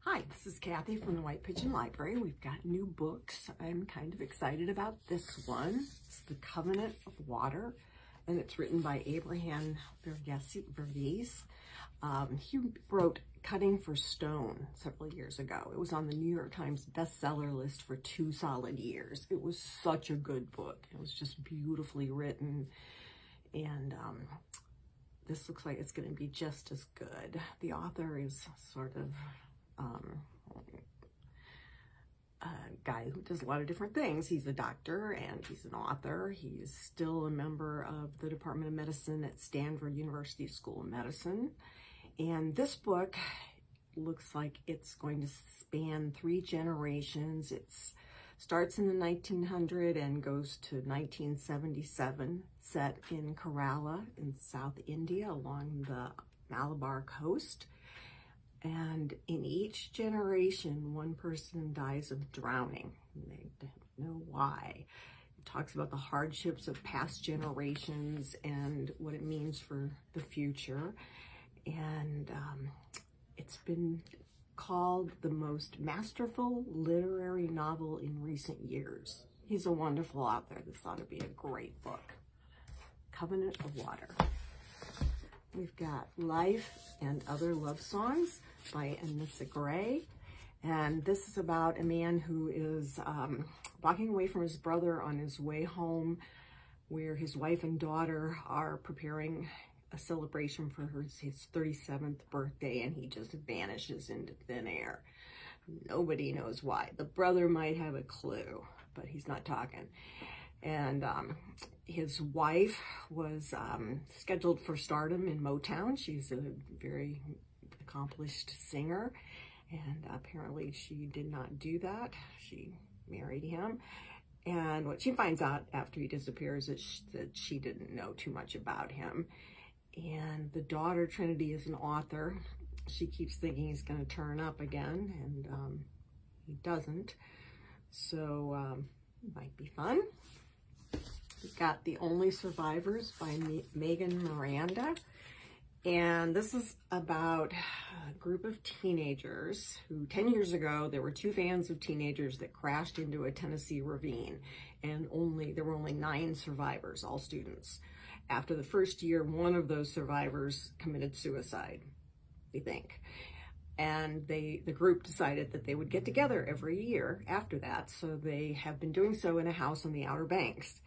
Hi, this is Kathy from the White Pigeon Library. We've got new books. I'm kind of excited about this one. It's The Covenant of Water, and it's written by Abraham Verghese. He wrote Cutting for Stone several years ago. It was on the New York Times bestseller list for 2 solid years. It was such a good book. It was just beautifully written, and this looks like it's going to be just as good. The author is sort of a guy who does a lot of different things. He's a doctor and he's an author. He's still a member of the Department of Medicine at Stanford University School of Medicine. And this book looks like it's going to span 3 generations. It starts in the 1900s and goes to 1977, set in Kerala in South India along the Malabar coast. And in each generation, one person dies of drowning. They don't know why. It talks about the hardships of past generations and what it means for the future. And it's been called the most masterful literary novel in recent years. He's a wonderful author. This ought to be a great book. Covenant of Water. We've got Life and Other Love Songs by Anissa Gray. And this is about a man who is walking away from his brother on his way home, where his wife and daughter are preparing a celebration for his 37th birthday, and he just vanishes into thin air. Nobody knows why. The brother might have a clue, but he's not talking. And his wife was scheduled for stardom in Motown. She's a very accomplished singer, and apparently she did not do that. She married him. And what she finds out after he disappears is that she didn't know too much about him. And the daughter, Trinity, is an author. She keeps thinking he's going to turn up again, and he doesn't. So might be fun. We've got The Only Survivors by Megan Miranda. And this is about a group of teenagers who 10 years ago, there were 2 vans of teenagers that crashed into a Tennessee ravine, and there were only 9 survivors, all students. After the first year, one of those survivors committed suicide, we think. And the group decided that they would get together every year after that. So they have been doing so in a house on the Outer Banks.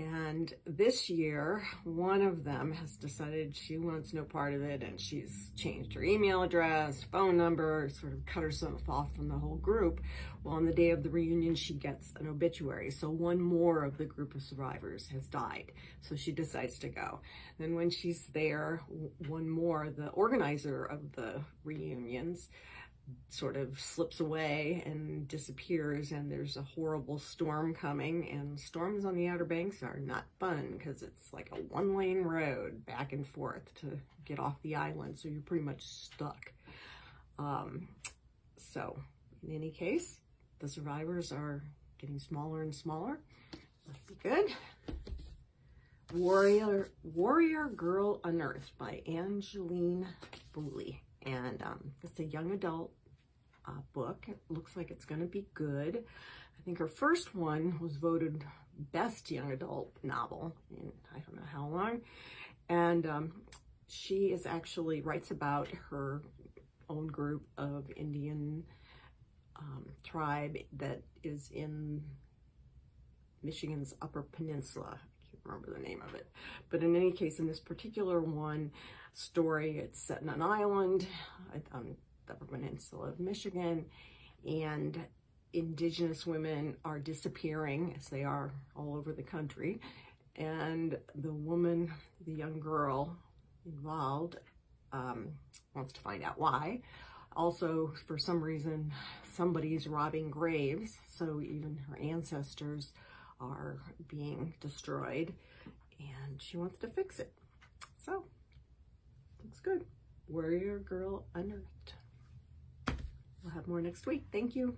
And this year, one of them has decided she wants no part of it, and she's changed her email address, phone number, sort of cut herself off from the whole group. Well, on the day of the reunion, she gets an obituary. So one more of the group of survivors has died. So she decides to go. Then when she's there, one more, the organizer of the reunions, sort of slips away and disappears, and there's a horrible storm coming, and storms on the Outer Banks are not fun because it's like a 1-lane road back and forth to get off the island, so you're pretty much stuck. So in any case, the survivors are getting smaller and smaller. Must be good. Warrior Girl Unearthed by Angeline Boulley. And it's a young adult book. It looks like it's going to be good. I think her first one was voted best young adult novel in I don't know how long. And she is actually writes about her own group of Indian tribe that is in Michigan's Upper Peninsula. Remember the name of it. But in any case, in this particular story, it's set in an island on the Upper Peninsula of Michigan, and indigenous women are disappearing, as they are all over the country. And the woman, the young girl involved, wants to find out why. Also, for some reason, somebody's robbing graves, so even her ancestors are being destroyed, and she wants to fix it. So, looks good. Warrior Girl Unearthed. We'll have more next week. Thank you.